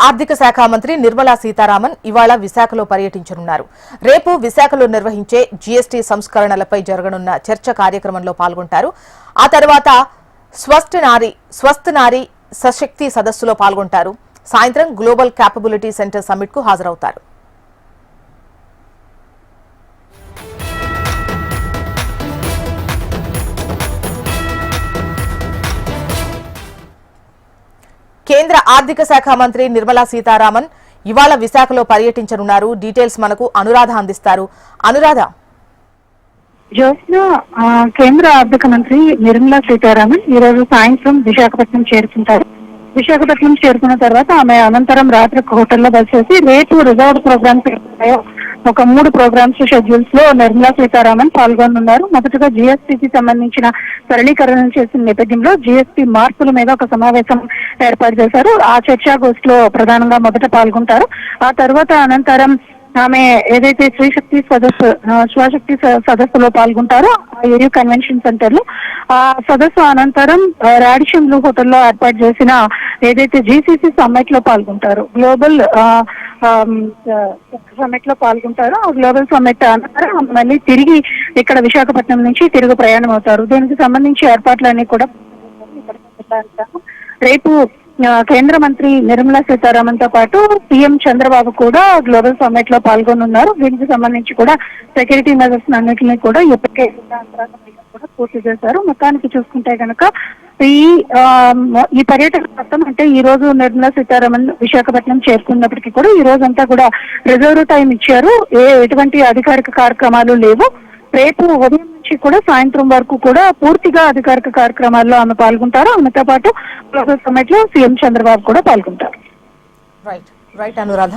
ఆర్థిక శాఖ మంత్రి నిర్మలా సీతారామన్ ఇవాళ విశాఖలో పర్యటించనున్నారు. రేపు విశాఖలో నిర్వహించే జీఎస్టీ సంస్కరణలపై జరగనున్న చర్చ కార్యక్రమంలో పాల్గొంటారు. ఆ తర్వాత స్వస్థ్ నారీ సశక్తి సదస్సులో పాల్గొంటారు. సాయంత్రం గ్లోబల్ క్యాపబిలిటీ సెంటర్ సమ్మిట్ కు హాజరవుతారు. కేంద్ర ఆర్థిక శాఖ మంత్రి నిర్మలా సీతారామన్ ఇవాళ విశాఖలో పర్యటించనున్నారు. డీటెయిల్స్ మనకు అనురాధ అందిస్తారు. అనురాధ, కేంద్ర ఆర్థిక మంత్రి నిర్మలా సీతారామన్ ఈ రోజు సాయంత్రం విశాఖపట్నం చేరుకుంటారు. విశాఖపట్నం చేరుకున్న తర్వాత ఆమె అనంతరం రాత్రి హోటల్లో బస చేసి రేపు రిజర్వ్డ్ ప్రోగ్రామ్స్ ఒక 3 ప్రోగ్రామ్స్ షెడ్యూల్స్ లో నిర్మలా సీతారామన్ పాల్గొనున్నారు. మొదటగా జీఎస్టీకి సంబంధించిన సరళీకరణ చేసిన నేపథ్యంలో జీఎస్టీ మార్పుల మీద ఒక సమావేశం ఏర్పాటు చేశారు. ఆ చర్చాగోష్ఠిలో ప్రధానంగా మొదట పాల్గొంటారు. ఆ తర్వాత అనంతరం ఆమె ఏదైతే స్వశక్తి సదస్సులో పాల్గొంటారో ఏరియూ కన్వెన్షన్ సెంటర్ లో ఆ సదస్సు అనంతరం రాడిషన్ బ్లూ హోటల్లో ఏర్పాటు చేసిన ఏదైతే జీసీసీ సమ్మిట్ లో పాల్గొంటారు. గ్లోబల్ సమ్మిట్ లో పాల్గొంటారు. ఆ గ్లోబల్ సమ్మిట్ అనంతరం మళ్ళీ తిరిగి ఇక్కడ విశాఖపట్నం నుంచి తిరుగు ప్రయాణం అవుతారు. దీనికి సంబంధించి ఏర్పాట్లన్నీ కూడా రేపు కేంద్ర మంత్రి నిర్మలా సీతారామన్ తో పాటు సీఎం చంద్రబాబు కూడా గ్లోబల్ సమ్మిట్ లో పాల్గొనున్నారు. దీనికి సంబంధించి కూడా సెక్యూరిటీ మెజర్స్ అన్నింటినీ కూడా ఇప్పటికే కూడా పూర్తి చేశారు. మొత్తానికి చూసుకుంటే కనుక ఈ పర్యటన మొత్తం అంటే ఈ రోజు నిర్మలా సీతారామన్ విశాఖపట్నం చేరుకున్నప్పటికీ కూడా ఈ రోజంతా కూడా రిజర్వ్ టైం ఇచ్చారు. ఎటువంటి అధికారిక కార్యక్రమాలు లేవు. రేపు ఉదయం నుంచి కూడా సాయంత్రం వరకు కూడా పూర్తిగా అధికారిక కార్యక్రమాల్లో ఆమె పాల్గొంటారు. ఆమెతో పాటు గ్లోబల్ సమ్మిట్ లో సీఎం చంద్రబాబు కూడా పాల్గొంటారు. రైట్ అనురాధ.